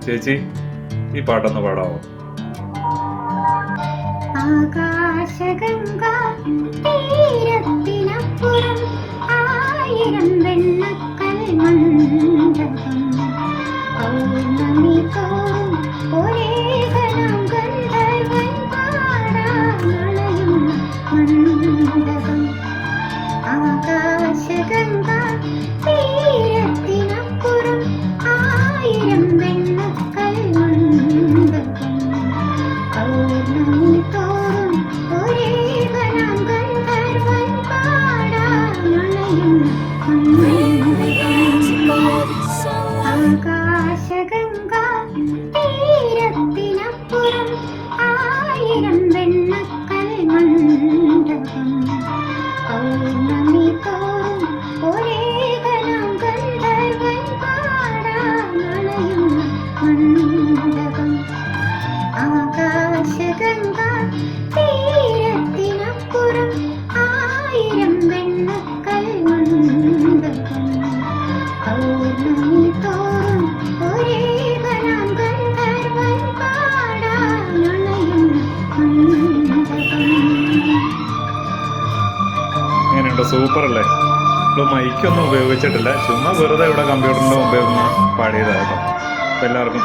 ചേച്ചി ഈ പാട്ടൊന്ന് പാടാവോ? ആകാശഗംഗ തീരത്തിനപ്പുറം ആയിരം വെണ്ണക്കൽ മണ്ഡപം പൗർണമി തോറും ഒരേ ഗണം ഗന്ധർവൻ പാടാനളയുന്ന മണ്ഡപം. ആകാശഗംഗ തീരത്തിനപ്പുറം ആയിരം വെണ്ണക്കൽ മണ്ഡപം പൗർണമി തോറും ഒരേ ഗണം ഗന്ധർവൻ പാടാനളയുന്ന ആകാശഗംഗ തീരത്തിനപ്പുറം ആയിരം വെണ്ണക്കൽ മണ്ഡപം പൗർണമി തോറും ഒരേ ഗണം ഗന്ധർവൻ പാടാനളയുന്ന മണ്ഡപം. ആകാശഗംഗ തീരത്തിനപ്പുറം ആയിരം വെണ്ണക്കൽ മണ്ഡപം പൗർണമി തോറും ഒരേ ഗണം ഗന്ധർവൻ പാടാനളയുന്ന മണ്ഡപം. എങ്ങനെയുണ്ട്? സൂപ്പർ അല്ലേ? ഇപ്പോൾ മൈക്കൊന്നും ഉപയോഗിച്ചിട്ടില്ല, ചുമ്മാ വെറുതെ ഇവിടെ കമ്പ്യൂട്ടറിൻ്റെ മുമ്പേ ഒന്ന് പാടിയതാട്ടോ. അപ്പോൾ എല്ലാവർക്കും